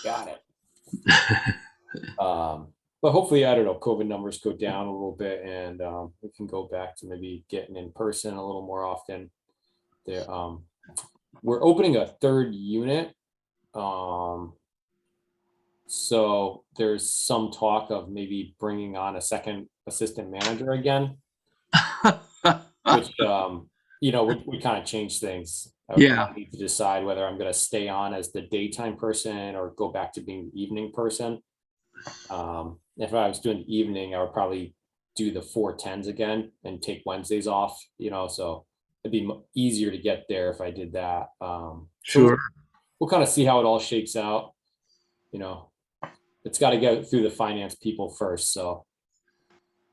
got it. But hopefully, I don't know, COVID numbers go down a little bit and we can go back to maybe getting in person a little more often. There, we're opening a third unit. Um, so there's some talk of maybe bringing on a second assistant manager again, which would kind of change things. Yeah, I need to decide whether I'm going to stay on as the daytime person or go back to being the evening person. If I was doing the evening, I would probably do the 4:10s again and take Wednesdays off, so it'd be easier to get there if I did that. So sure. we'll kind of see how it all shakes out. You know, it's got to get through the finance people first. So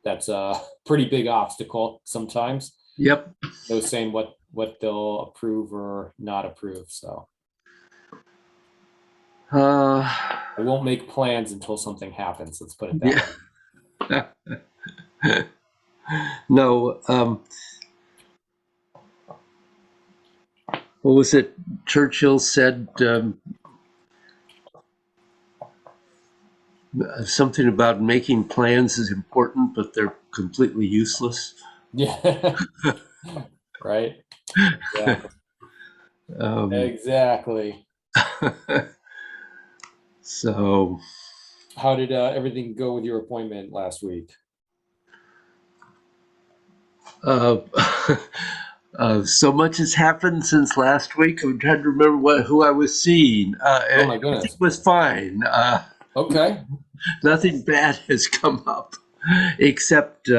that's a pretty big obstacle sometimes. Yep. No saying what they'll approve or not approve. So Uh, I won't make plans until something happens. Let's put it that yeah. way. No. What was it? Churchill said something about making plans is important, but they're completely useless. Yeah. Right. Yeah. Um, Exactly. so, How did everything go with your appointment last week? uh, so much has happened since last week. I'm trying to remember who I was seeing. Oh my Everything goodness. was fine. Okay. Nothing bad has come up, except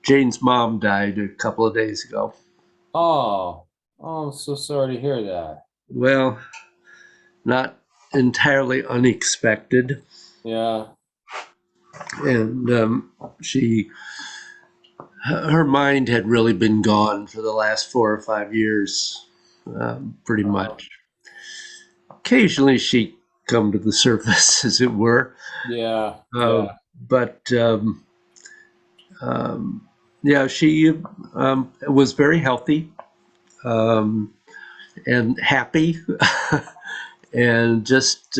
Jane's mom died a couple of days ago. Oh, I'm so sorry to hear that. Well, not entirely unexpected, Yeah. and she her mind had really been gone for the last 4 or 5 years, pretty Uh, much. Occasionally, she come to the surface, as it were, yeah. uh, Yeah. but um, yeah, she was very healthy um, and happy, and just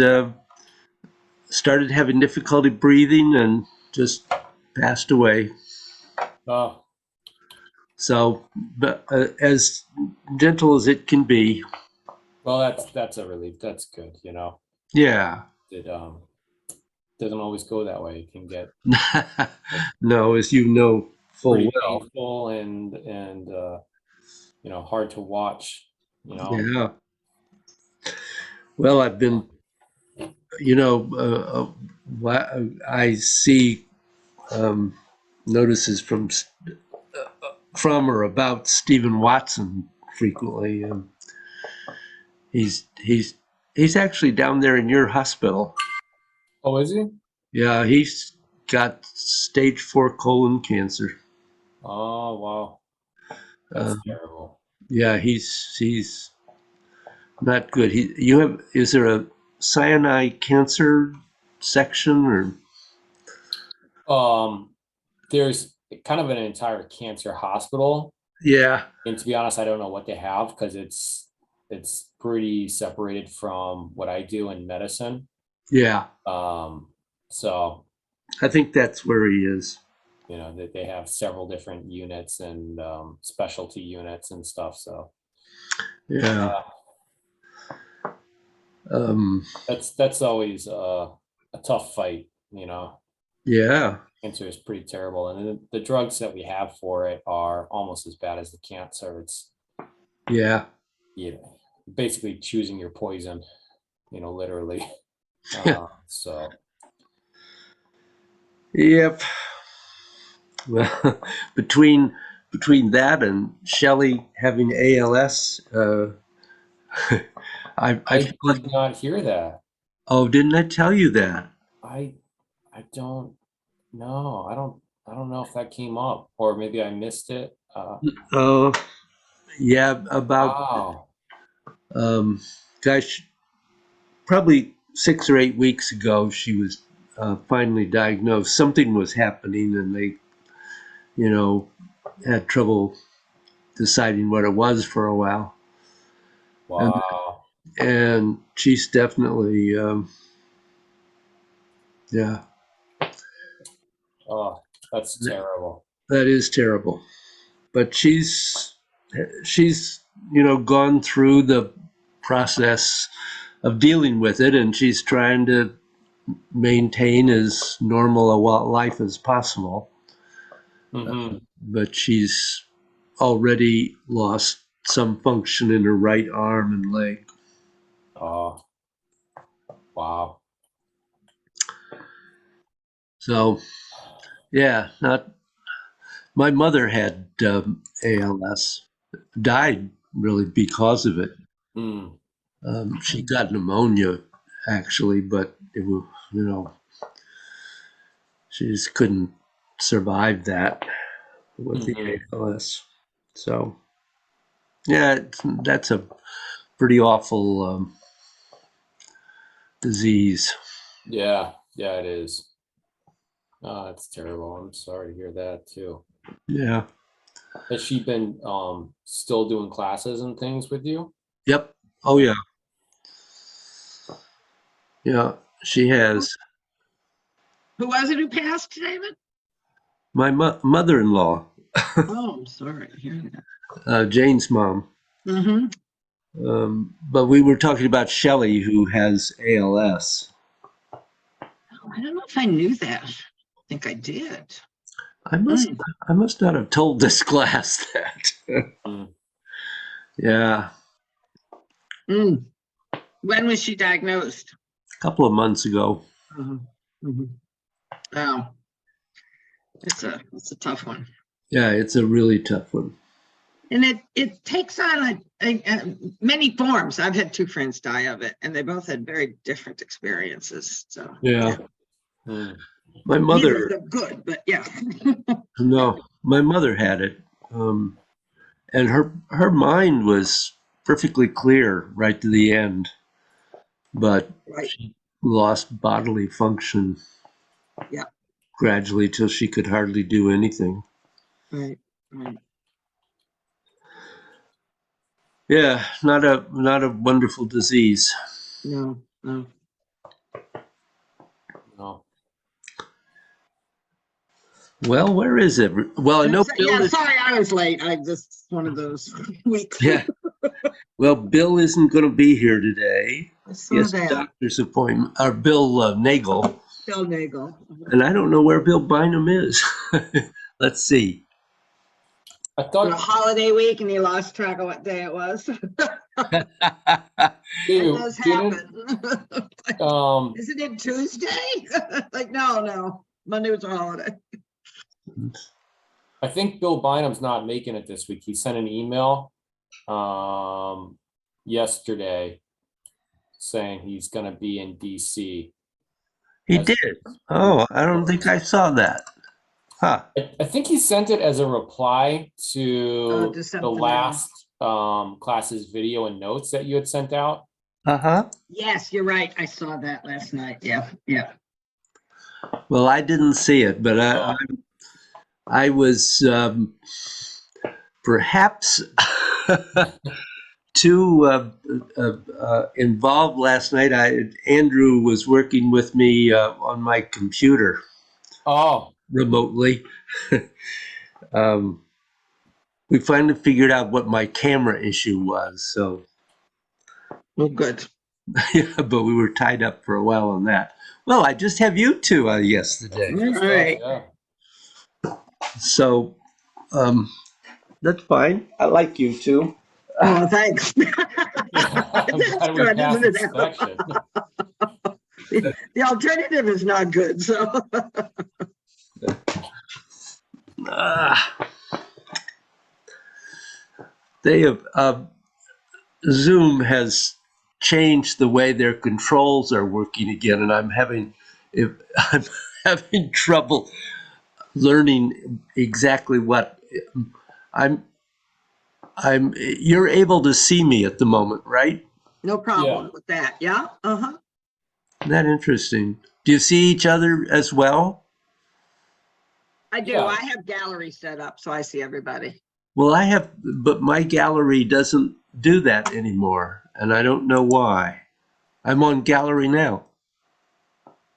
started having difficulty breathing and just passed away. Oh, So, but as gentle as it can be. well, that's a relief. That's good. Yeah. It doesn't always go that way. It can get No, as you know full pretty well. painful and hard to watch. You know. Yeah. Well, I've been, you know, I see um, notices from or about Stephen Watson frequently. He's actually down there in your hospital. Oh, is he? Yeah, he's got stage 4 colon cancer. Oh, wow. Uh, That's terrible. yeah, he's not good. Is there a cyanide cancer section or? Um, there's kind of an entire cancer hospital, Yeah, and to be honest, I don't know what they have because it's pretty separated from what I do in medicine. yeah. Um, so I think that's where he is. that they have several different units and specialty units and stuff. So Yeah. yeah, Um, that's always a tough fight. yeah. Cancer is pretty terrible, and the drugs that we have for it are almost as bad as the cancer. It's Yeah. you know, basically choosing your poison, literally. So Yep. Well, between that and Shelley having ALS, I I feel like, did not hear that. oh, didn't I tell you that? I I don't know. I don't know if that came up or maybe I missed it. Oh, yeah, about Wow. um, gosh, probably 6 or 8 weeks ago, she was finally diagnosed. Something was happening, and they, you know, had trouble deciding what it was for a while. And Wow. and she's definitely Yeah, Oh, that's terrible. that is terrible. But she's gone through the process of dealing with it, and she's trying to maintain as normal a life as possible. Hmm. But she's already lost some function in her right arm and leg. Oh, wow. So yeah, not. My mother had ALS, died really because of it. Mm. She got pneumonia actually, but it was, she just couldn't survive that with the Hmm. ALS. So yeah, that's a pretty awful disease. Yeah, yeah, it is. Oh, that's terrible. I'm sorry to hear that too. Yeah. Has she been still doing classes and things with you? Yep. Oh Yeah. yeah. Yeah. She has. Who was it who passed, David? My mother-in-law, Oh, I'm sorry to hear that. Jane's mom. Mm-hmm. But we were talking about Shelley, who has ALS. I don't know if I knew that. I think I did. I must, Mm. I must not have told this class that. Mm. Yeah, Mm. When was she diagnosed? a couple of months ago. Mm-hmm. Oh, it's a tough one. Yeah, it's a really tough one. And it takes on many forms. I've had two friends die of it, and they both had very different experiences. So Yeah, Mm. my neither mother. of them good, but yeah. No, my mother had it, and her mind was perfectly clear right to the end, but Right. she lost bodily function. Yeah. Gradually till she could hardly do anything. Right. Right. Yeah, not a wonderful disease. No. No. No. Well, where is it? Well, I know Bill Yeah, is. sorry, I was late. I just one of those weeks. Yeah. Well, Bill isn't going to be here today. I He saw has a that. doctor's appointment. Or Bill Nagel, Bill Nagel. and I don't know where Bill Bynum is. Let's see. I For a thought holiday week, and he lost track of what day it was. It you does didn't. happen. Isn't it Tuesday? Like, no. Monday was a holiday. I think Bill Bynum's not making it this week. He sent an email yesterday saying he's going to be in DC. He As- did. Oh, I don't think I saw that. Huh. I think he sent it as a reply to To the something last class's video and notes that you had sent out. Uh-huh. Yes, you're right. I saw that last night. Yeah. Well, I didn't see it, but Oh, I was perhaps too involved last night. Andrew was working with me on my computer oh, remotely. We finally figured out what my camera issue was. So, Well, good. yeah, but we were tied up for a while on that. Well, I just have you two yesterday. good stuff, right. yeah. So, that's fine. I like you two. Oh, thanks. I'm That's glad we good, passed isn't it? inspection. The alternative is not good, so. Ah. They have Zoom has changed the way their controls are working again, and I'm having trouble learning exactly what I'm. You're able to see me at the moment, right? No problem with that. Yeah. Uh-huh. Isn't that interesting? Do you see each other as well? I do. Yeah. I have gallery set up, so I see everybody. Well, I have, but my gallery doesn't do that anymore, and I don't know why. I'm on gallery now.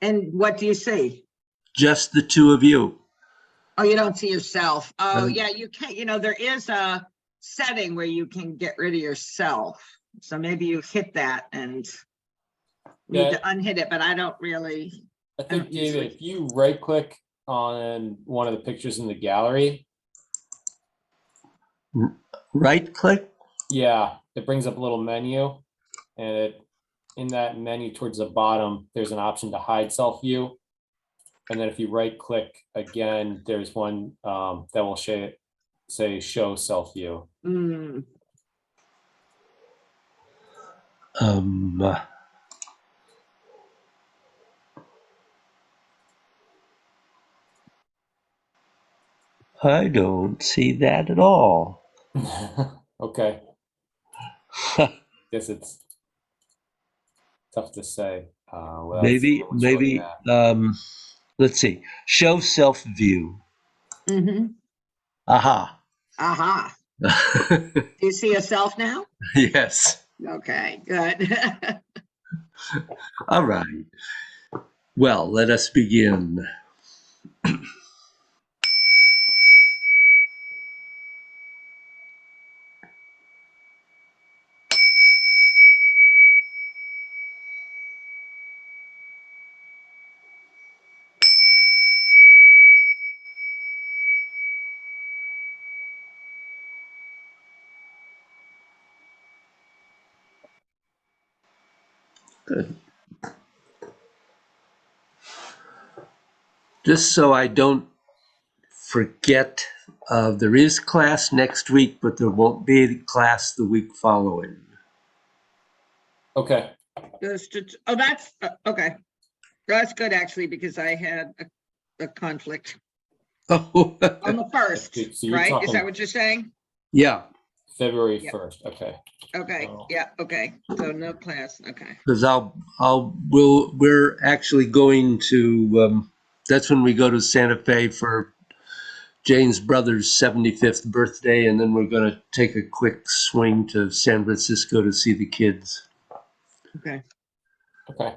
And what do you see? Just the two of you. Oh, you don't see yourself. Oh, No. yeah, you can't, there is a setting where you can get rid of yourself. So maybe you hit that and need to unhit it, but I don't really. I think, don't usually- David, if you right click on one of the pictures in the gallery, Right click? yeah, it brings up a little menu, and in that menu towards the bottom, there's an option to hide self view. And then if you right click again, there's one that will say show self view. Mm, Um, I don't see that at all. Okay, guess it's tough to say. Without seeing what you're looking maybe, at. let's see. Show self view. mm-hmm. Aha. Aha. Do you see yourself now? Yes. Okay, good. All right. Well, let us begin. Good. Just so I don't forget, there is class next week, but there won't be a class the week following. Okay, Oh, that's okay. That's good actually, because I had a conflict Oh, on the first, Okay, so you're right? Is talking- that what you're saying? yeah, February Yep. 1st. Okay. Okay, Oh. yeah, okay. So no class, okay. because we're actually going to, that's when we go to Santa Fe for Jane's brother's 75th birthday, and then we're going to take a quick swing to San Francisco to see the kids. Okay. Okay.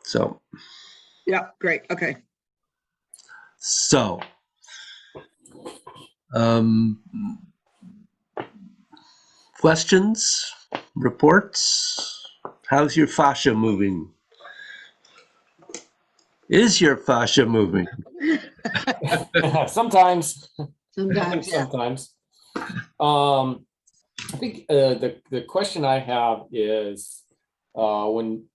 So, Yeah, great. Okay. so, questions, reports? How's your fascia moving? Is your fascia moving? Sometimes. Sometimes, yeah. Sometimes. I think the question I have is when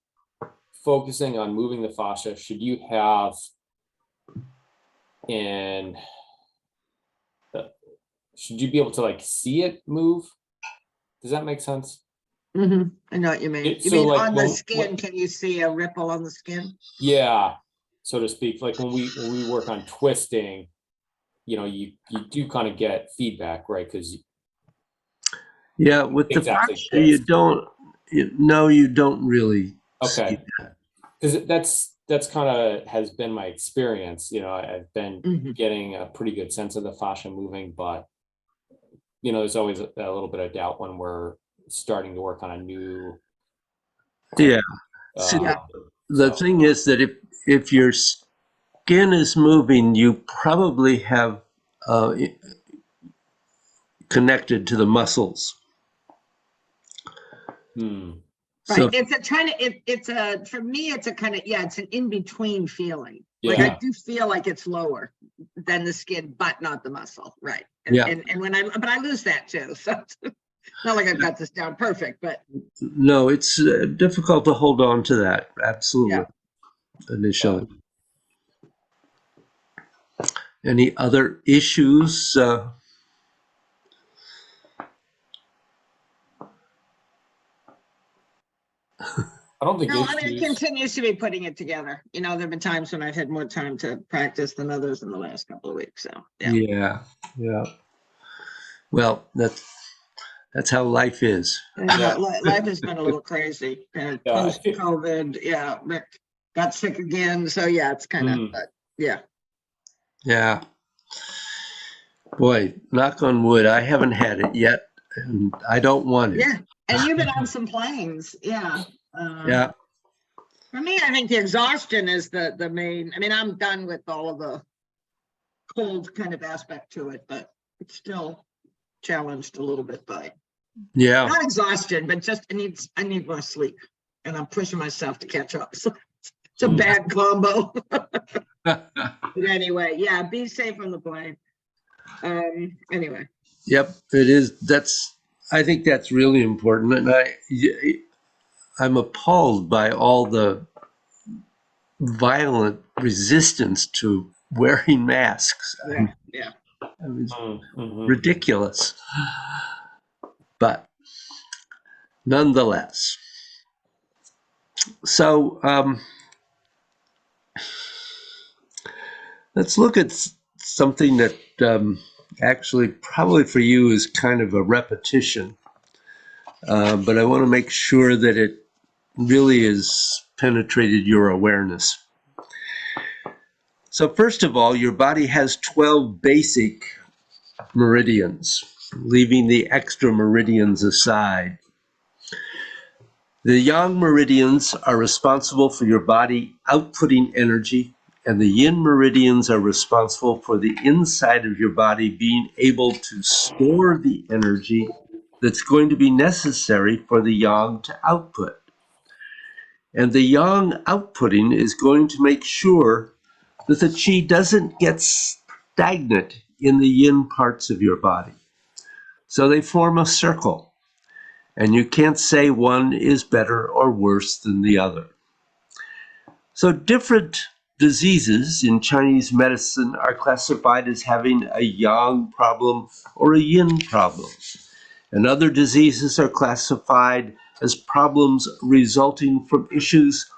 focusing on moving the fascia, should you have should you be able to like see it move? Does that make sense? Mm-hmm. I know what you mean. It- You so, mean like, on the when- skin, can you see a ripple on the skin? Yeah, so to speak. Like when we work on twisting, you do kind of get feedback, right? Because Yeah, with the Exactly. fascia, you don't really see okay, because that's kind of has been my experience. I've been Mhm. getting a pretty good sense of the fascia moving, but there's always a little bit of doubt when we're starting to work on a new. Yeah. See, uh, The so- thing is that if your skin is moving, you probably have connected to the muscles. Hmm. So Right. For me, it's a kind of, it's an in-between feeling. Like Yeah. I do feel like it's lower than the skin, but not the muscle. Right. And, Yeah. and but I lose that too. So it's not like I've got this down perfect, but no, it's difficult to hold on to that. Absolutely. Yeah. Initially. Any other issues? I don't think no, I mean, it issues. continues to be putting it together. There've been times when I've had more time to practice than others in the last couple of weeks. So yeah. Yeah. Well, that's how life is. Yeah. Life has been a little crazy. Yeah, I Post feel- COVID, Rick got sick again. So yeah, it's kind of, Mm. but yeah. Yeah. Boy, knock on wood, I haven't had it yet, and I don't want it. Yeah, and you've been on some planes. Yeah. Yeah. For me, I think the exhaustion is the main, I mean, I'm done with all of the cold kind of aspect to it, but it's still challenged a little bit by, Yeah. not exhaustion, but just I need more sleep. And I'm pushing myself to catch up. So it's a bad combo. But anyway, yeah, be safe on the plane. Anyway. Yep, it is. I think that's really important. And I'm appalled by all the violent resistance to wearing masks. Yeah. I mean, it's Mhm. ridiculous. But nonetheless. So let's look at something that actually probably for you is kind of a repetition. But I want to make sure that it really has penetrated your awareness. So first of all, your body has 12 basic meridians, leaving the extra meridians aside. The yang meridians are responsible for your body outputting energy, and the yin meridians are responsible for the inside of your body being able to store the energy that's going to be necessary for the yang to output. And the yang outputting is going to make sure that the qi doesn't get stagnant in the yin parts of your body. So they form a circle, and you can't say one is better or worse than the other. So different diseases in Chinese medicine are classified as having a yang problem or a yin problem. And other diseases are classified as problems resulting from issues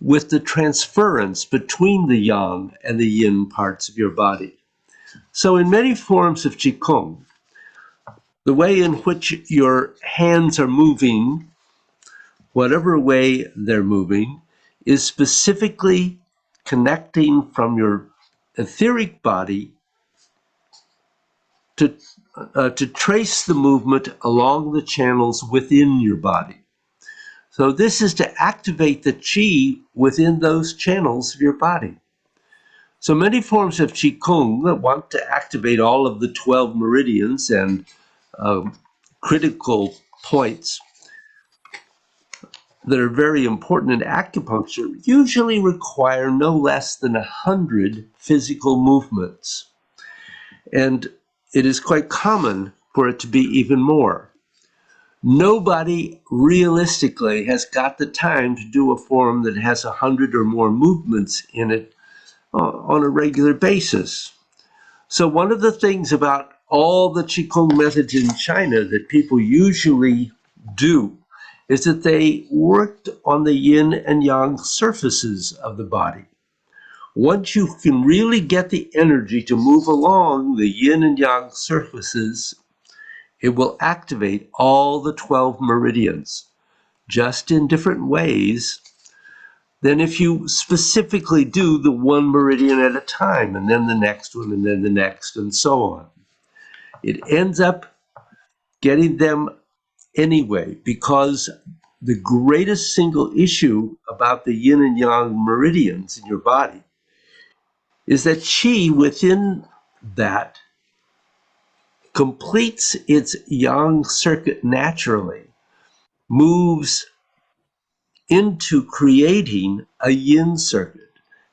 with the transference between the yang and the yin parts of your body. So in many forms of Qigong, the way in which your hands are moving, whatever way they're moving, is specifically connecting from your etheric body to trace the movement along the channels within your body. So this is to activate the qi within those channels of your body. So many forms of Qigong want to activate all of the 12 meridians and critical points that are very important in acupuncture usually require no less than 100 physical movements. And it is quite common for it to be even more. Nobody realistically has got the time to do a form that has 100 or more movements in it on a regular basis. So one of the things about all the Qigong methods in China that people usually do is that they worked on the yin and yang surfaces of the body. Once you can really get the energy to move along the yin and yang surfaces, it will activate all the 12 meridians, just in different ways than if you specifically do the one meridian at a time, and then the next one, and then the next, and so on. It ends up getting them anyway, because the greatest single issue about the yin and yang meridians in your body is that qi within that completes its yang circuit naturally, moves into creating a yin circuit.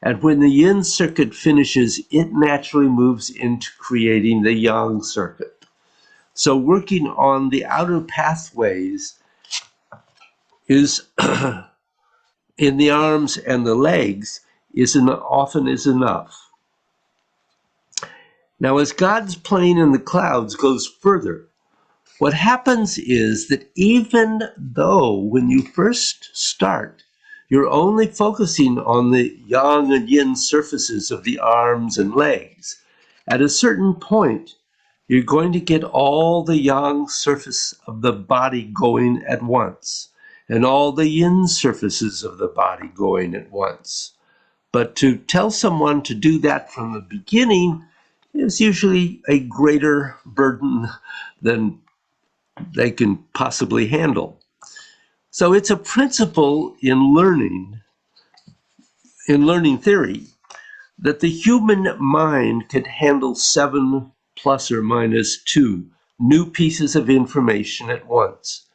And when the yin circuit finishes, it naturally moves into creating the yang circuit. So working on the outer pathways is in the arms and the legs often is enough. Now, as God's plane in the clouds goes further, what happens is that even though when you first start, you're only focusing on the yang and yin surfaces of the arms and legs, at a certain point, you're going to get all the yang surface of the body going at once, and all the yin surfaces of the body going at once. But to tell someone to do that from the beginning is usually a greater burden than they can possibly handle. So it's a principle in learning theory, that the human mind can handle 7 plus or minus 2 new pieces of information at once.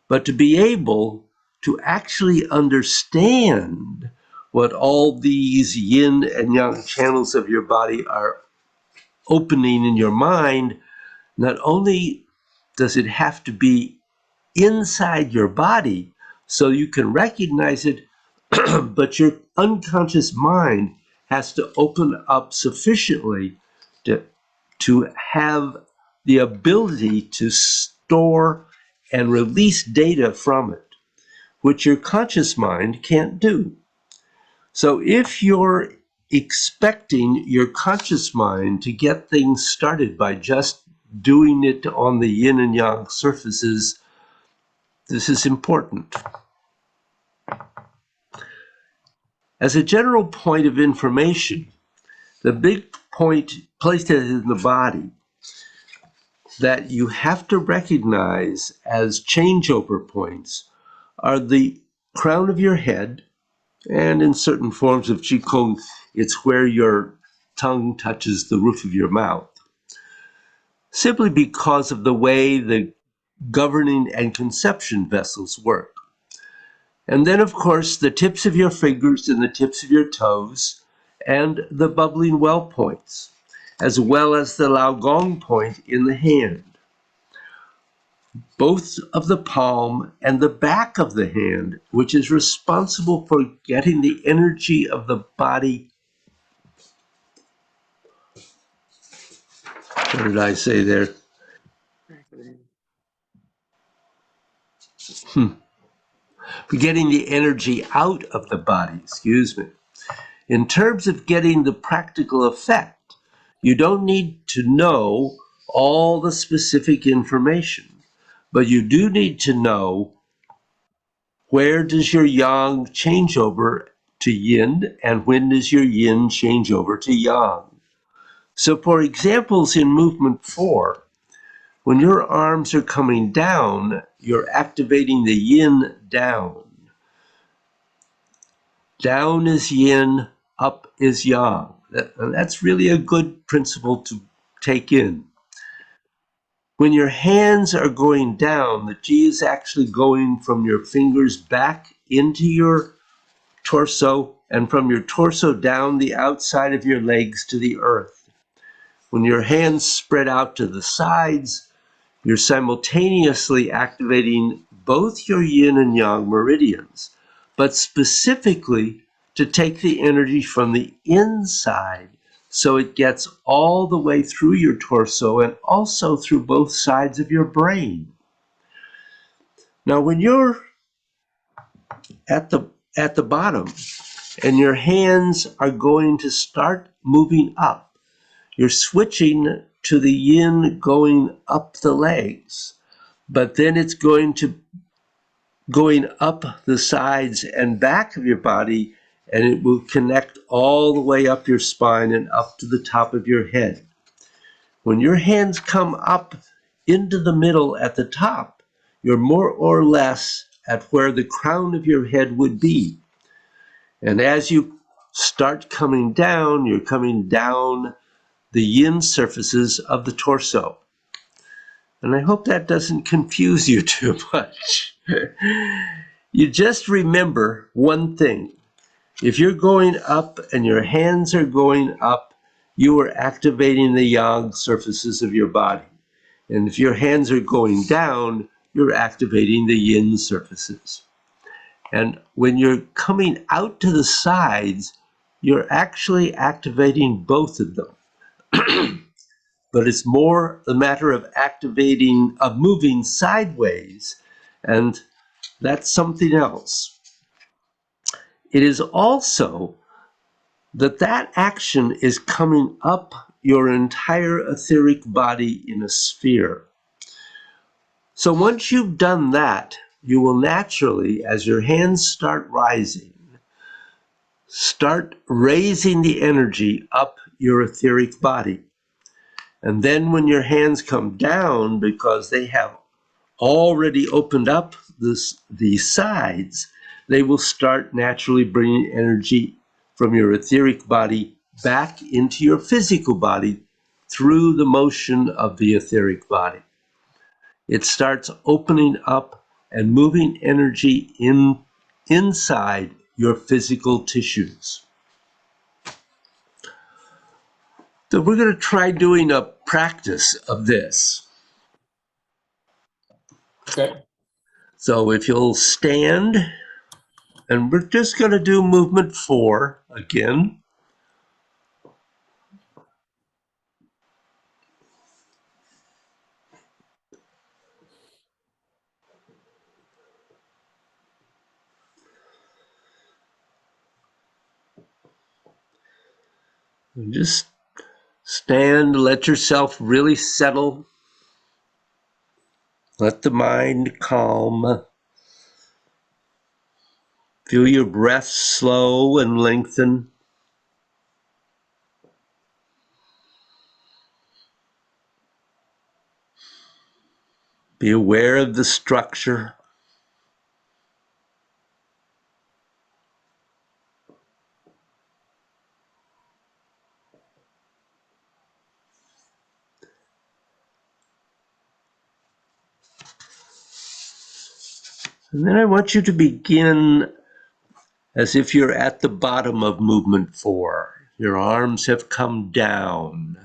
But to be able to actually understand what all these yin and yang channels of your body are opening in your mind, not only does it have to be inside your body so you can recognize it, but your unconscious mind has to open up sufficiently to have the ability to store and release data from it, which your conscious mind can't do. So if you're expecting your conscious mind to get things started by just doing it on the yin and yang surfaces, this is important. As a general point of information, the big point placed in the body that you have to recognize as changeover points are the crown of your head, and in certain forms of Qigong, it's where your tongue touches the roof of your mouth, simply because of the way the governing and conception vessels work. And then, of course, the tips of your fingers and the tips of your toes, and the bubbling well points, as well as the Lao Gong point in the hand. Both of the palm and the back of the hand, which is responsible for getting the energy of the body. What did I say there? For getting the energy out of the body, excuse me. In terms of getting the practical effect, you don't need to know all the specific information, but you do need to know where does your yang change over to yin and when does your yin change over to yang. So for examples in movement 4, when your arms are coming down, you're activating the yin down. Down is yin, up is yang. That's really a good principle to take in. When your hands are going down, the chi is actually going from your fingers back into your torso and from your torso down the outside of your legs to the earth. When your hands spread out to the sides, you're simultaneously activating both your yin and yang meridians, but specifically to take the energy from the inside so it gets all the way through your torso and also through both sides of your brain. Now, when you're at the bottom and your hands are going to start moving up, you're switching to the yin going up the legs, but then it's going up the sides and back of your body, and it will connect all the way up your spine and up to the top of your head. When your hands come up into the middle at the top, you're more or less at where the crown of your head would be. And as you start coming down, you're coming down the yin surfaces of the torso. And I hope that doesn't confuse you too much. You just remember one thing. If you're going up and your hands are going up, you are activating the yang surfaces of your body. And if your hands are going down, you're activating the yin surfaces. And when you're coming out to the sides, you're actually activating both of them. But it's more a matter of moving sideways, and that's something else. It is also that action is coming up your entire etheric body in a sphere. So once you've done that, you will naturally, as your hands start rising, start raising the energy up your etheric body. And then when your hands come down, because they have already opened up the sides, they will start naturally bringing energy from your etheric body back into your physical body through the motion of the etheric body. It starts opening up and moving energy inside your physical tissues. So we're going to try doing a practice of this. Okay. So if you'll stand, and we're just going to do movement 4 again. And just stand, let yourself really settle. Let the mind calm. Feel your breath slow and lengthen. Be aware of the structure. And then I want you to begin as if you're at the bottom of movement 4. Your arms have come down.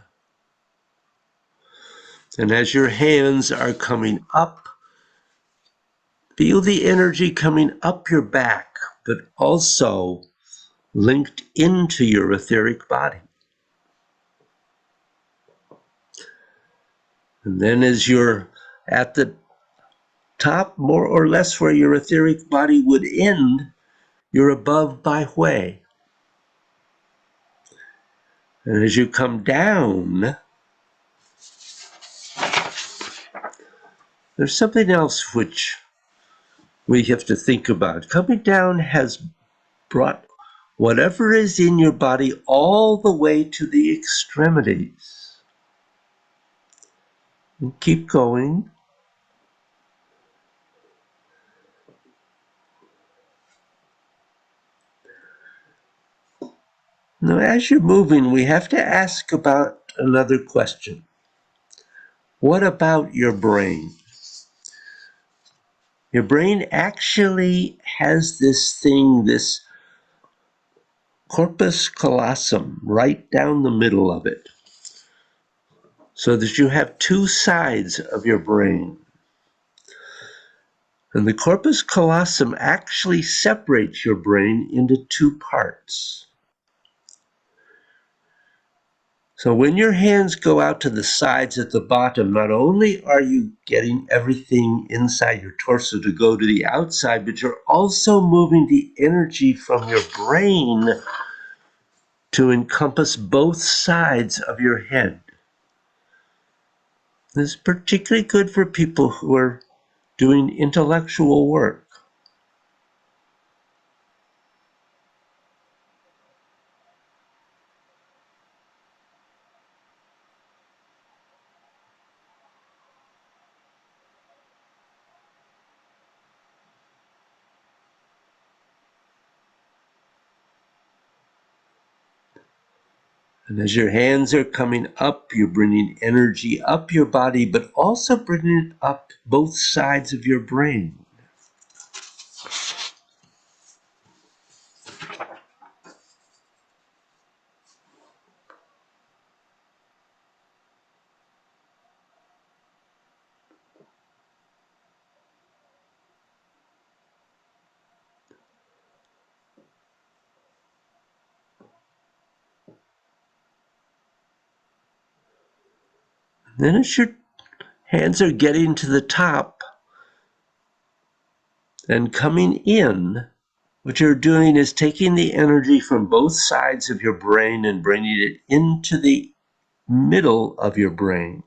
And as your hands are coming up, feel the energy coming up your back, but also linked into your etheric body. And then as you're at the top, more or less where your etheric body would end, you're above Bai Hui. And as you come down, there's something else which we have to think about. Coming down has brought whatever is in your body all the way to the extremities. And keep going. Now, as you're moving, we have to ask about another question. What about your brain? Your brain actually has this thing, this corpus callosum, right down the middle of it, so that you have two sides of your brain. And the corpus callosum actually separates your brain into two parts. So when your hands go out to the sides at the bottom, not only are you getting everything inside your torso to go to the outside, but you're also moving the energy from your brain to encompass both sides of your head. This is particularly good for people who are doing intellectual work. And as your hands are coming up, you're bringing energy up your body, but also bringing it up both sides of your brain. Then as your hands are getting to the top and coming in, what you're doing is taking the energy from both sides of your brain and bringing it into the middle of your brain.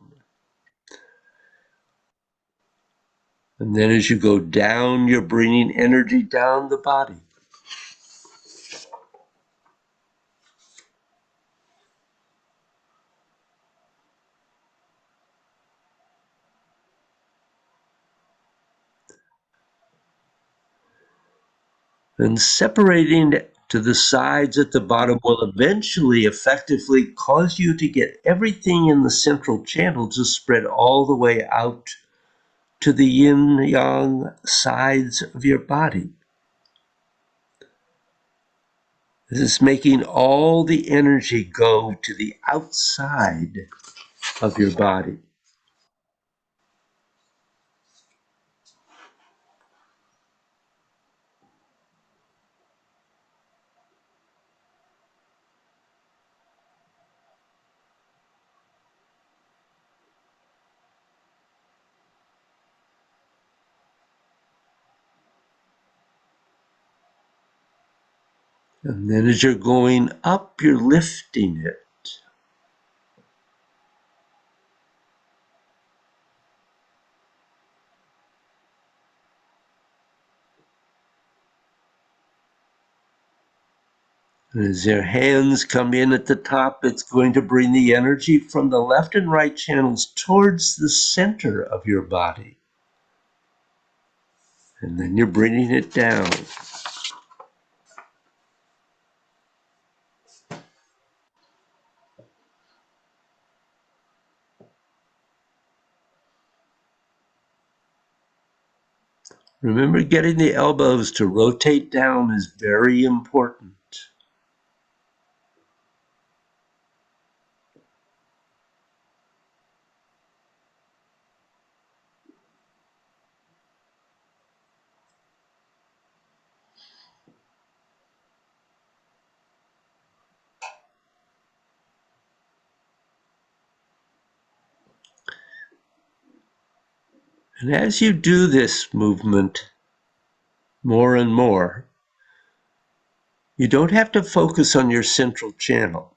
And then as you go down, you're bringing energy down the body. And separating to the sides at the bottom will eventually effectively cause you to get everything in the central channel to spread all the way out to the yin-yang sides of your body. This is making all the energy go to the outside of your body. And then as you're going up, you're lifting it. And as your hands come in at the top, it's going to bring the energy from the left and right channels towards the center of your body. And then you're bringing it down. Remember, getting the elbows to rotate down is very important. And as you do this movement more and more, you don't have to focus on your central channel.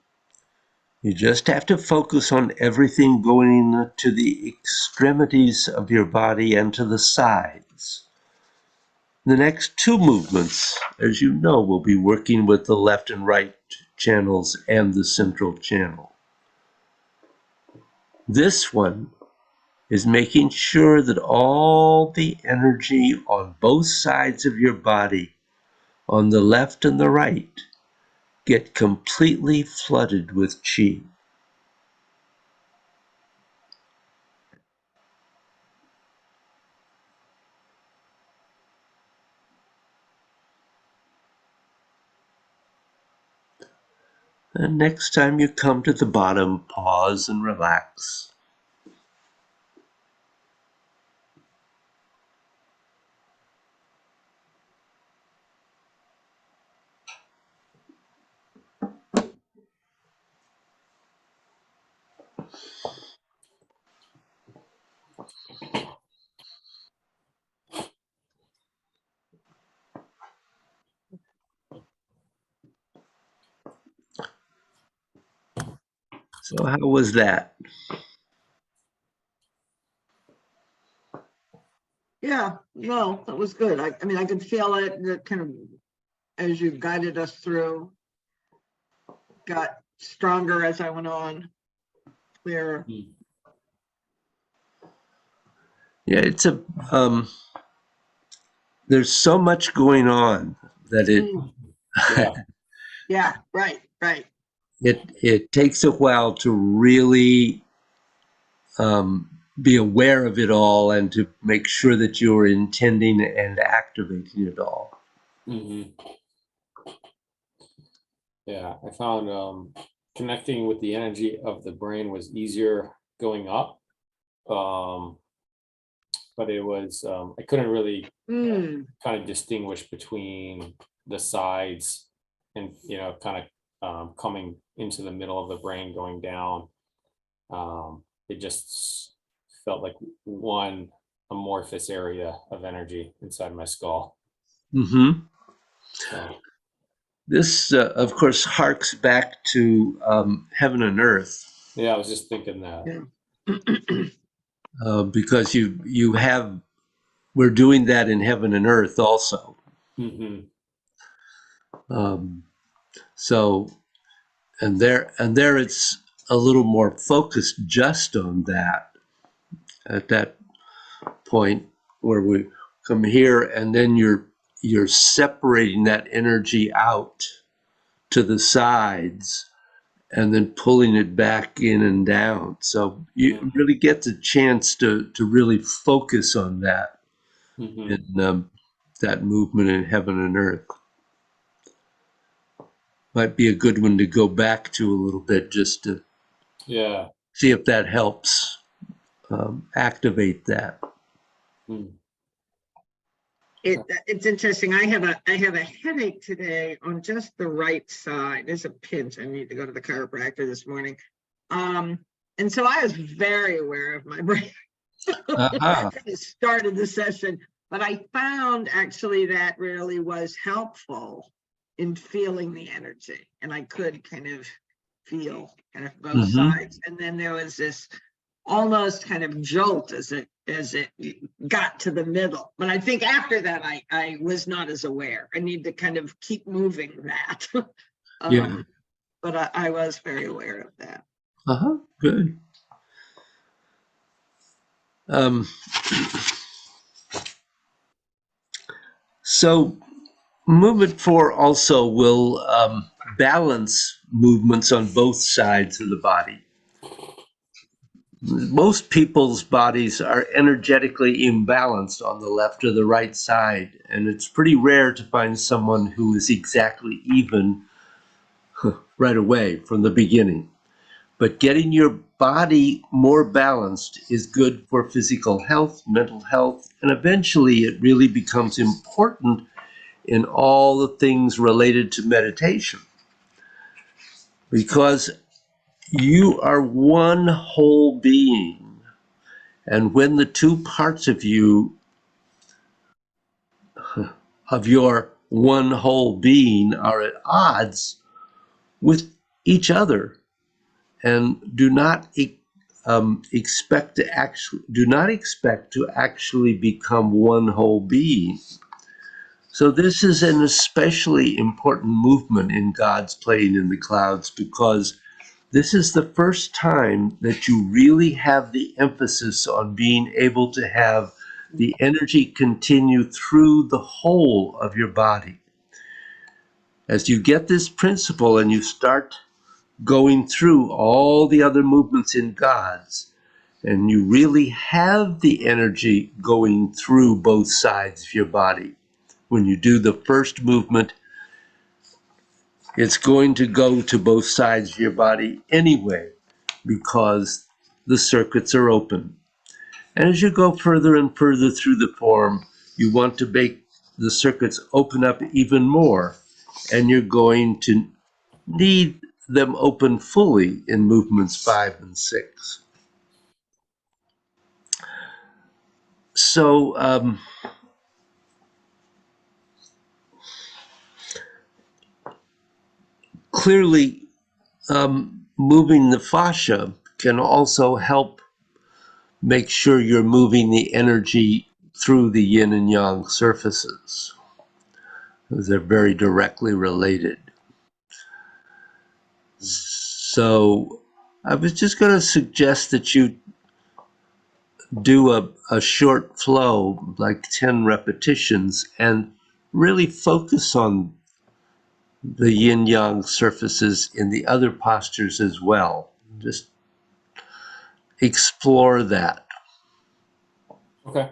You just have to focus on everything going to the extremities of your body and to the sides. The next two movements, as you know, will be working with the left and right channels and the central channel. This one is making sure that all the energy on both sides of your body, on the left and the right, get completely flooded with qi. And next time you come to the bottom, pause and relax. So how was that? Yeah, no, that was good. I mean, I could feel it, the kind of, as you guided us through, got stronger as I went on, clearer. Yeah, it's a there's so much going on that Yeah. Yeah, right, right. it takes a while to really be aware of it all and to make sure that you're intending and activating it all. Mhm. Yeah, I found connecting with the energy of the brain was easier going up. But it was I couldn't really kind of distinguish between the sides and kind of coming into the middle of the brain going down. It just felt like one amorphous area of energy inside my skull. Mm-hmm. So This, of course, harks back to Heaven and Earth, yeah, I was just thinking that. Yeah. because you have we're doing that in Heaven and Earth also. Hmm. So, and there it's a little more focused just on that at that point where we come here, and then you're you're separating that energy out to the sides and then pulling it back in and down. So you really get the chance to really focus on that Mhm. in that movement in heaven and earth. Might be a good one to go back to a little bit just to Yeah. see if that helps activate that. Mm. It's interesting. I have a headache today on just the right side. There's a pinch. I need to go to the chiropractor this morning. And so I was very aware of my brain. Uh-huh. Kind of started the session, but I found actually that really was helpful in feeling the energy, and I could kind of feel kind of both sides. And then there was this almost kind of jolt as it got to the middle. But I think after that, I was not as aware. I need to kind of keep moving that. Yeah. But I was very aware of that. Uh-huh. Good. So movement 4 also will balance movements on both sides of the body. Most people's bodies are energetically imbalanced on the left or the right side, and it's pretty rare to find someone who is exactly even right away from the beginning. But getting your body more balanced is good for physical health, mental health, and eventually it really becomes important in all the things related to meditation. Because you are one whole being. And when the two parts of you, of your one whole being, are at odds with each other and do not expect to actually become one whole being. So this is an especially important movement in God's playing in the clouds, because this is the first time that you really have the emphasis on being able to have the energy continue through the whole of your body. As you get this principle and you start going through all the other movements in God's, and you really have the energy going through both sides of your body. When you do the first movement, it's going to go to both sides of your body anyway, because the circuits are open. And as you go further and further through the form, you want to make the circuits open up even more, and you're going to need them open fully in movements 5 and 6. So clearly, moving the fascia can also help make sure you're moving the energy through the yin and yang surfaces. They're very directly related. So I was just going to suggest that you do a short flow, like 10 repetitions, and really focus on the yin yang surfaces in the other postures as well. Just explore that. Okay.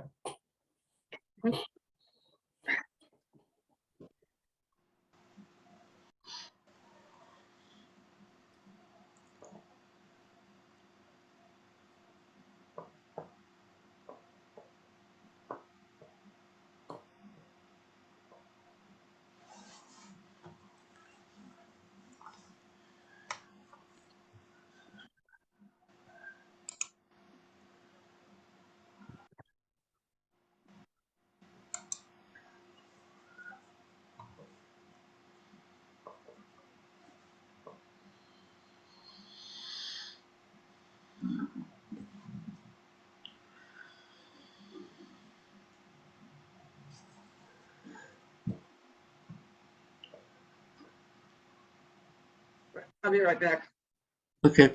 I'll be right back. Okay.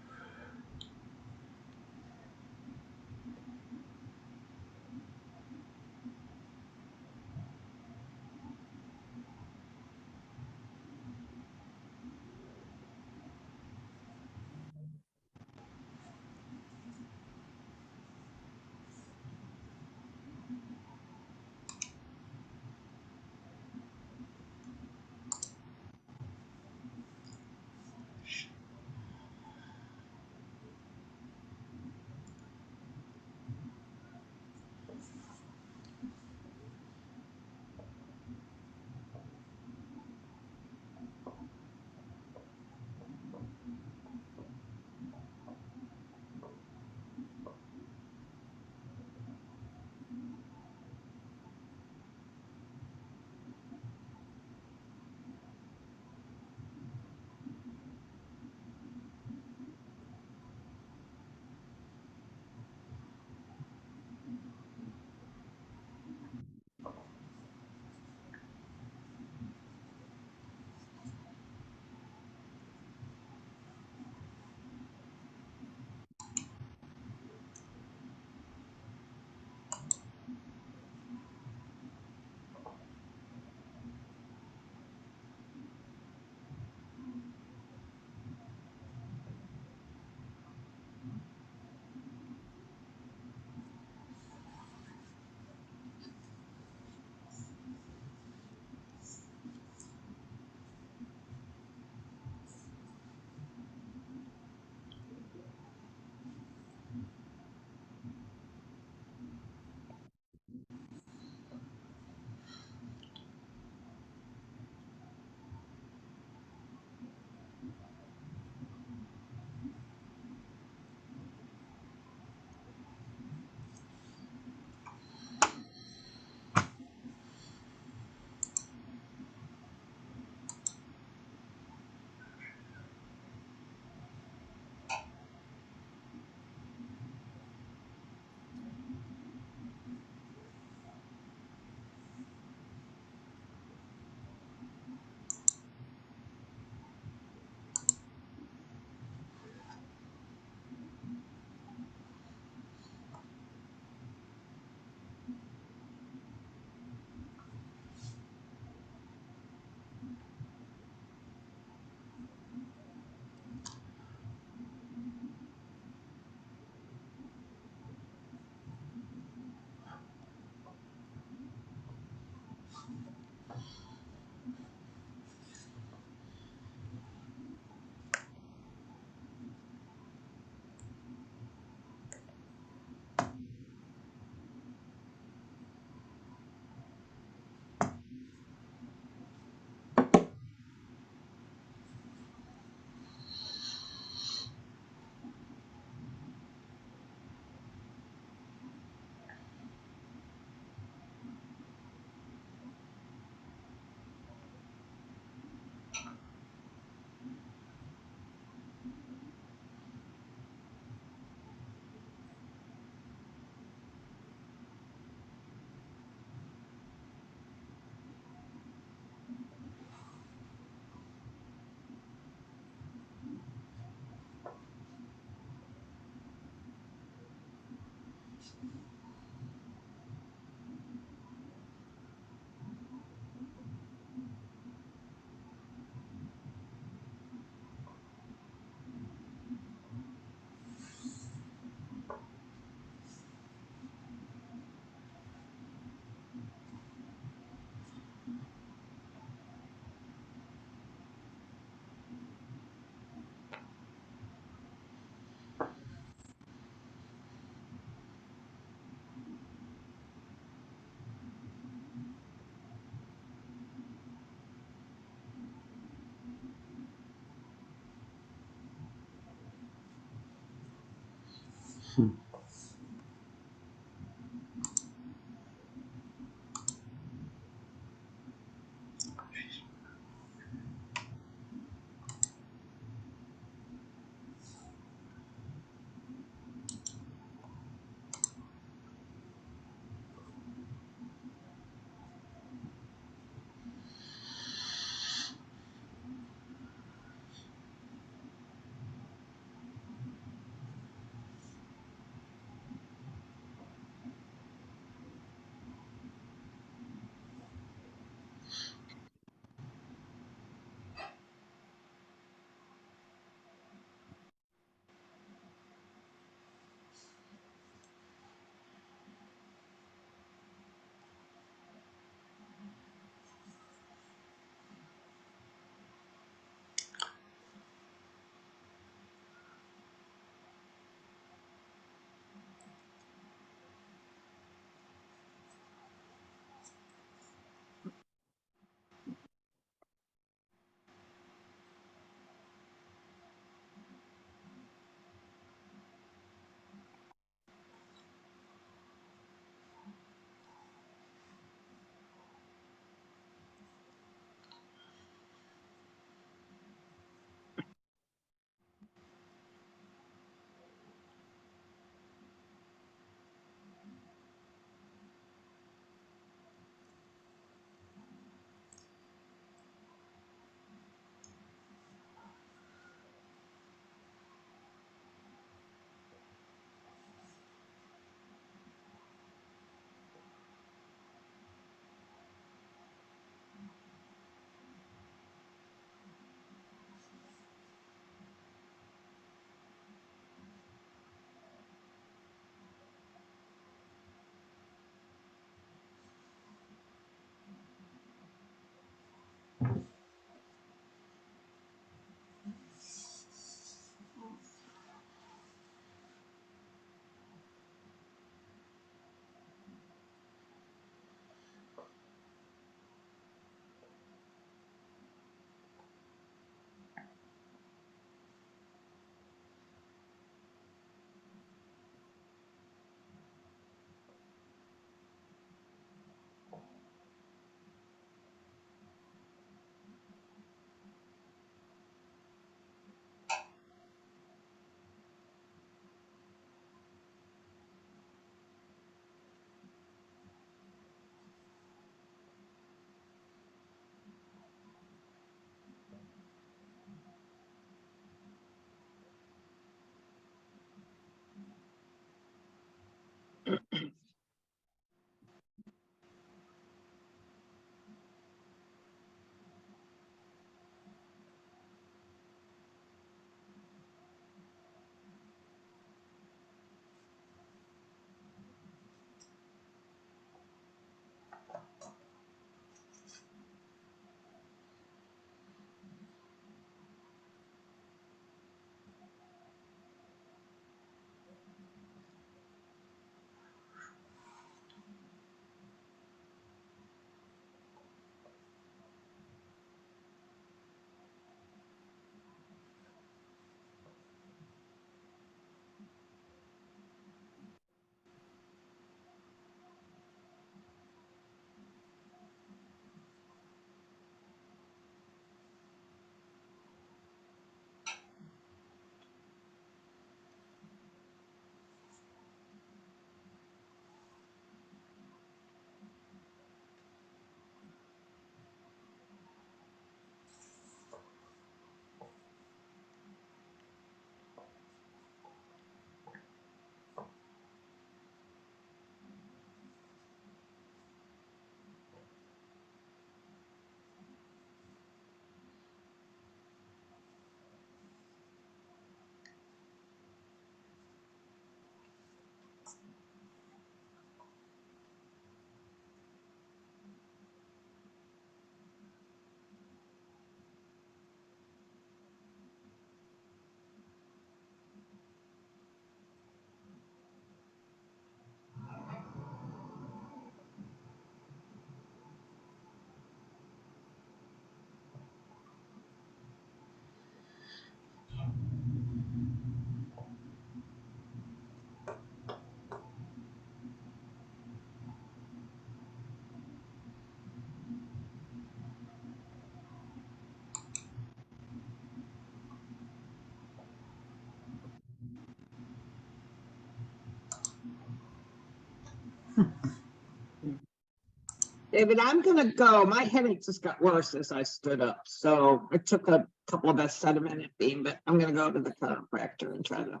David, I'm gonna go. My headache just got worse as I stood up. So I took a couple of acetaminophen, but I'm gonna go to the chiropractor and try to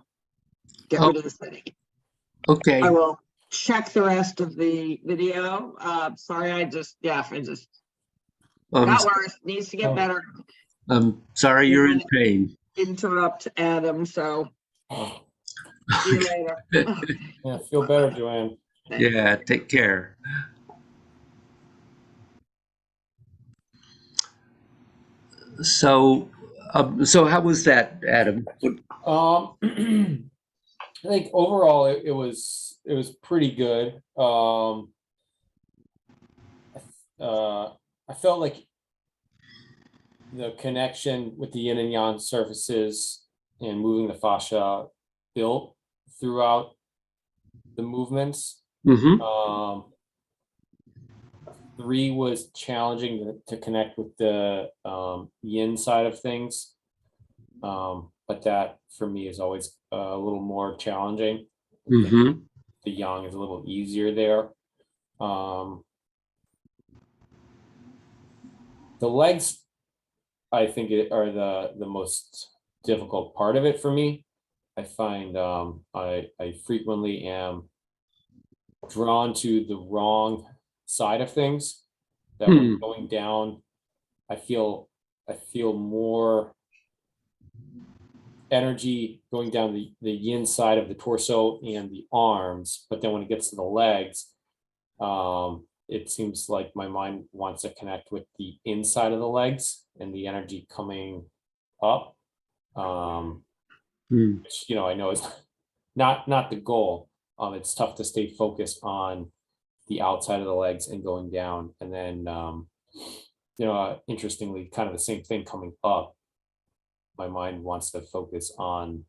get Oh. rid of this headache. Okay. I will check the rest of the video. Sorry, I just got worse. Needs to get better. I'm sorry you're in pain. Interrupt Adam, so Oh, see you later. yeah, feel better, Joanne. Yeah, take care. So, so how was that, Adam? I think overall it was pretty good. I felt like the connection with the yin and yang surfaces and moving the fascia built throughout the movements. Mm-hmm. 3 was challenging to connect with the yin side of things. But that for me is always a little more challenging. Mm-hmm. The yang is a little easier there. The legs, I think, are the most difficult part of it for me. I find I frequently am drawn to the wrong side of things. That when going down, I feel more energy going down the yin side of the torso and the arms, but then when it gets to the legs, it seems like my mind wants to connect with the inside of the legs and the energy coming up, which, you know, I know is not the goal. It's tough to stay focused on the outside of the legs and going down, and then you know, interestingly, kind of the same thing coming up. My mind wants to focus on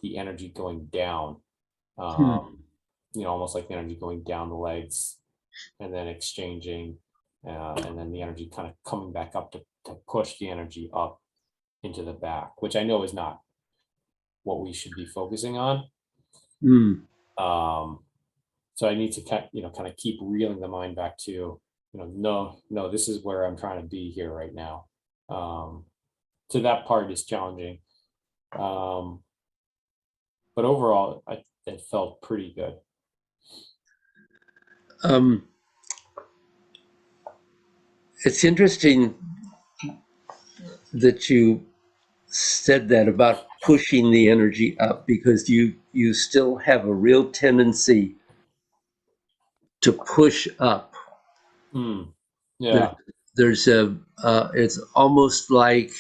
the energy going down, you know, almost like the energy going down the legs and then exchanging, and then the energy kind of coming back up to push the energy up into the back, which I know is not what we should be focusing on. So I need to kind of keep reeling the mind back to, you know, no, this is where I'm trying to be here right now. So that part is challenging. But overall, it felt pretty good. It's interesting that you said that about pushing the energy up, because you still have a real tendency to push up. Yeah. There's it's almost like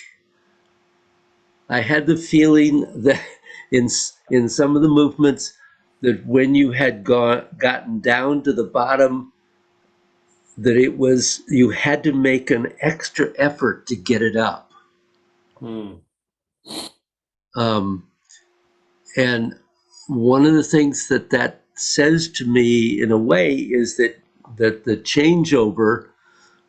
I had the feeling that in some of the movements that when you had gotten down to the bottom, that it was, you had to make an extra effort to get it up. And one of the things that says to me in a way is that the changeover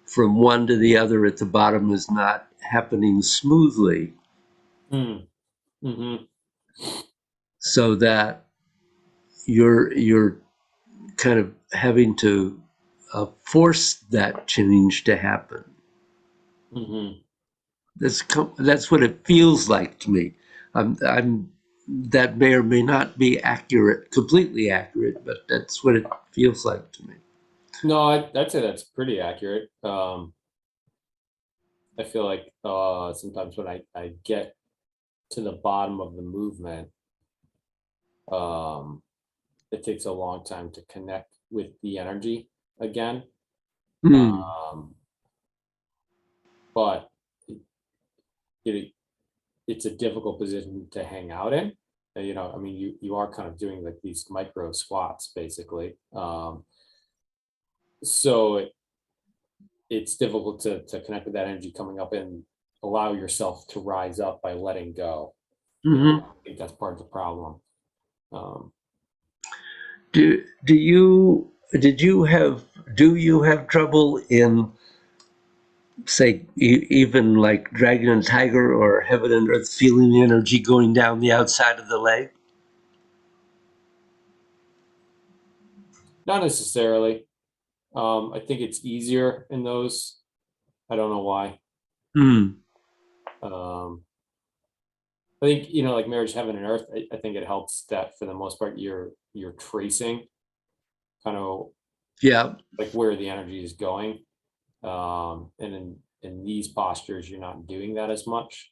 from one to the other at the bottom is not happening smoothly. So that you're kind of having to force that change to happen. That's what it feels like to me. That may or may not be accurate, completely accurate, but that's what it feels like to me. No, I'd say that's pretty accurate. I feel like sometimes when I get to the bottom of the movement, it takes a long time to connect with the energy again. But it's a difficult position to hang out in. You know, I mean, you are kind of doing like these micro squats basically. So it's difficult to connect with that energy coming up and allow yourself to rise up by letting go. I think that's part of the problem. Do you have trouble in, say, even like Dragon and Tiger or Heaven and Earth, feeling the energy going down the outside of the leg? Not necessarily. I think it's easier in those. I don't know why. Hmm. I think, you know, like marriage, heaven and earth, I think it helps that for the most part, you're tracing kind of Yeah. like where the energy is going. And in these postures, you're not doing that as much.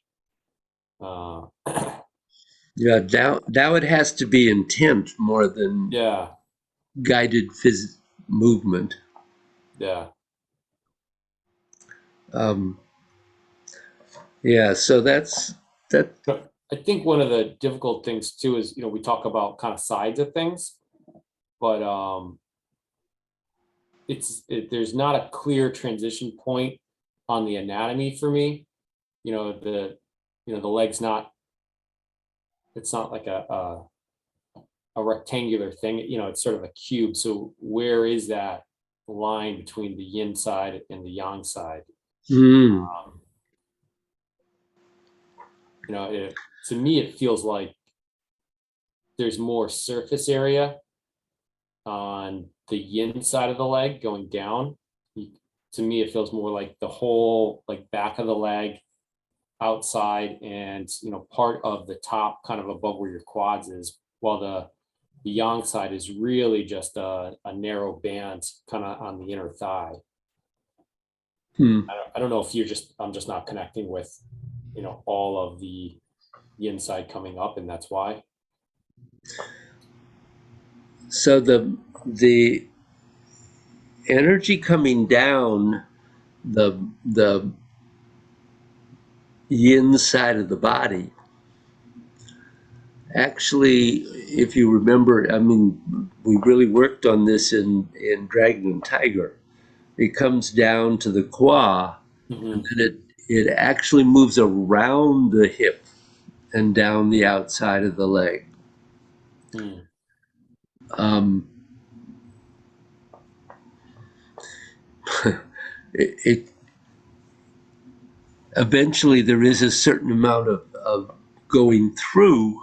Yeah. Now it has to be intent more than Yeah, guided movement. yeah. Um, yeah. So that's that. But I think one of the difficult things too is, you know, we talk about kind of sides of things, but there's not a clear transition point on the anatomy for me. You know, the leg's not, it's not like a rectangular thing, you know, it's sort of a cube. So where is that line between the yin side and the yang side? Hmm. You know, to me, it feels like there's more surface area on the yin side of the leg going down. To me, it feels more like the whole like back of the leg outside and, you know, part of the top kind of above where your quads is, while the yang side is really just a narrow band kind of on the inner thigh. Hmm. I don't know if I'm just not connecting with, you know, all of the inside coming up, and that's why. So the energy coming down the yin side of the body. Actually, if you remember, I mean, we really worked on this in Dragon and Tiger. It comes down to the qua, and Mm-hmm. then it actually moves around the hip and down the outside of the leg. Mm. Um, it eventually there is a certain amount of going through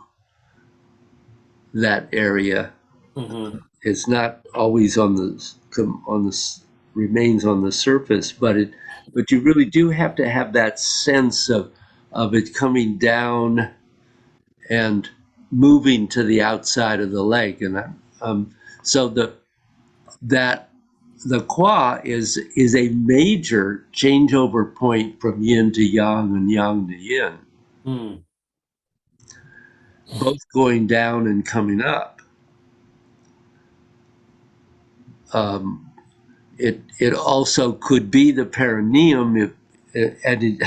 that area. Mm-hmm. It's not always remains on the surface, but you really do have to have that sense of it coming down and moving to the outside of the leg, and so the qua is a major changeover point from yin to yang and yang to yin, Mm. both going down and coming up. Um, it also could be the perineum, and it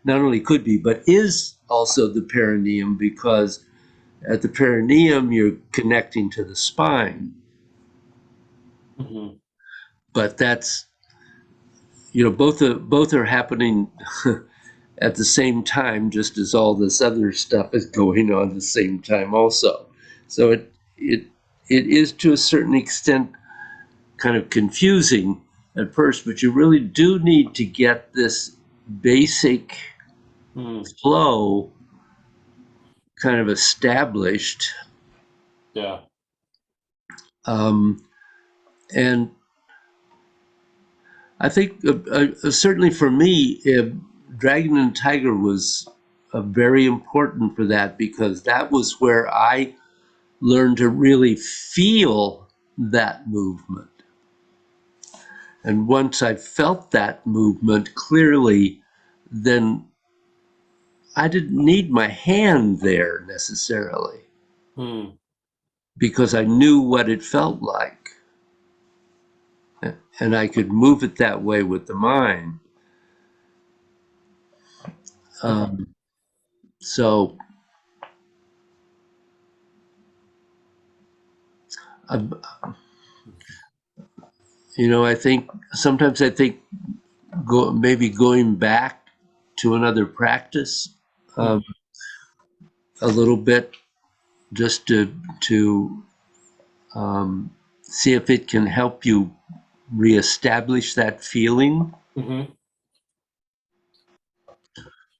not only could be, but is also the perineum, because at the perineum you're connecting to the spine. Mm-hmm. But that's, you know, both are happening at the same time, just as all this other stuff is going on at the same time also. So it is to a certain extent kind of confusing at first, but you really do need to get this basic Mm. flow kind of established. Yeah. Um, and I think certainly for me, Dragon and Tiger was very important for that, because that was where I learned to really feel that movement. And once I felt that movement clearly, then I didn't need my hand there necessarily, Mm. because I knew what it felt like. And I could move it that way with the mind. So, you know, I think sometimes maybe going back to another practice Mm. a little bit, just to see if it can help you reestablish that feeling. Mm-hmm.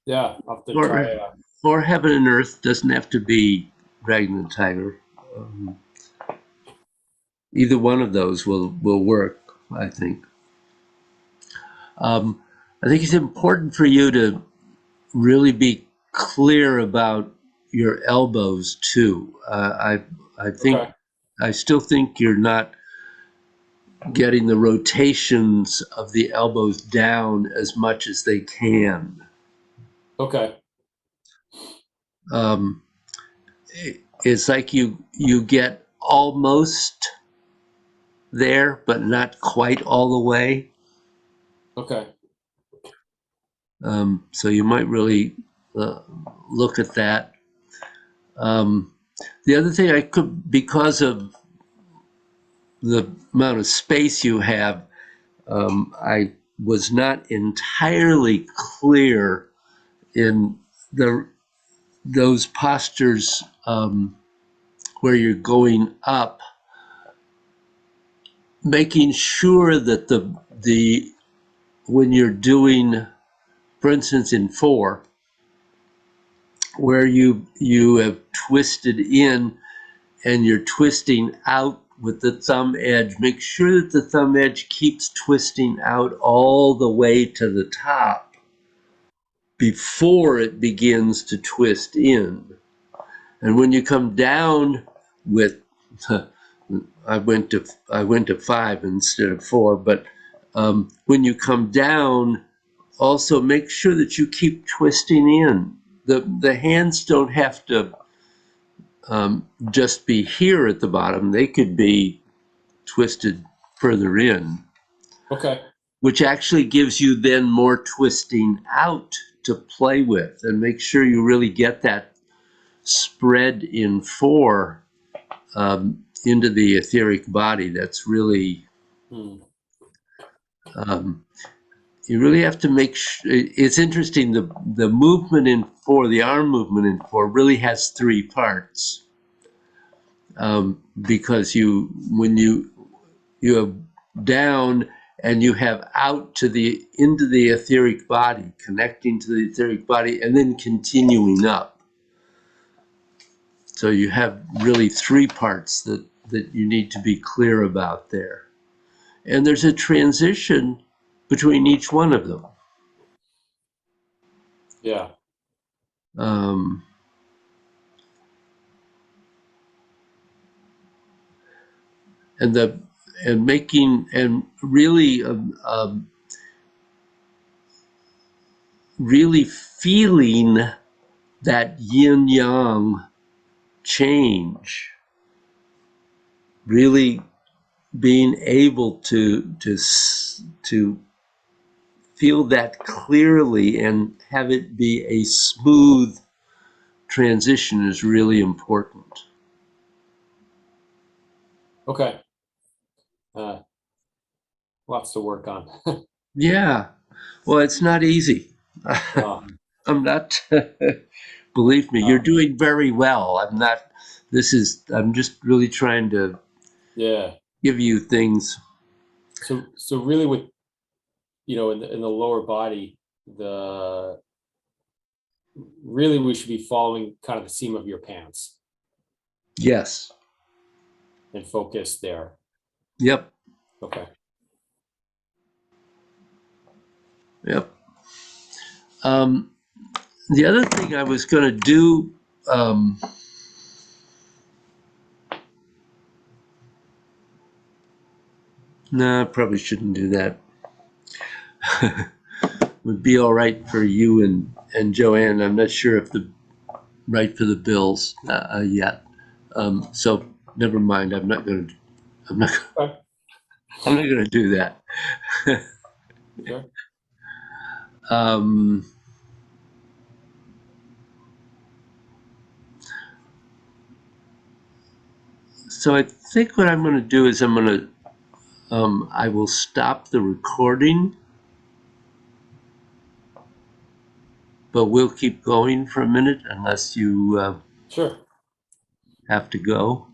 Yeah, I'll have to try Or it. or Heaven and Earth doesn't have to be Dragon and Tiger. Either one of those will work. I think. I think it's important for you to really be clear about your elbows too. I think Okay, I still think you're not getting the rotations of the elbows down as much as they can. okay, Um, it's like you get almost there, but not quite all the way. okay, So you might really look at that. The other thing I could, because of the amount of space you have, I was not entirely clear in those postures where you're going up, making sure that the when you're doing, for instance, in 4, where you have twisted in and you're twisting out with the thumb edge, make sure that the thumb edge keeps twisting out all the way to the top before it begins to twist in. And when you come down with, I went to 5 instead of 4, but when you come down, also make sure that you keep twisting in. The hands don't have to just be here at the bottom. They could be twisted further in, okay, which actually gives you then more twisting out to play with. And make sure you really get that spread in 4 into the etheric body. That's really, you really have to make sure. It's interesting, the movement in 4, the arm movement in 4 really has 3 parts. Because when you have down and you have out to the into the etheric body, connecting to the etheric body, and then continuing up. So you have really 3 parts that you need to be clear about there. And there's a transition between each one of them. yeah, Um, and the and making and really really feeling that yin yang change, really being able to feel that clearly and have it be a smooth transition is really important. okay. Uh, Lots to work on. Yeah, well, it's not easy. Uh, I'm not. Believe me, you're uh, doing very well. I'm not. I'm just really trying to yeah. give you things. So really with, in the lower body, the really we should be following kind of the seam of your pants Yes. and focus there. Yep. Okay. Yep. Um, the other thing I was going to do. No, I probably shouldn't do that. Would be all right for you and Joanne. I'm not sure if the right for the bills yet. So never mind. I'm not. Okay. I'm not going to do that. Sure. um, so I think what I'm going to do is I will stop the recording, but we'll keep going for a minute unless you Sure. have to go.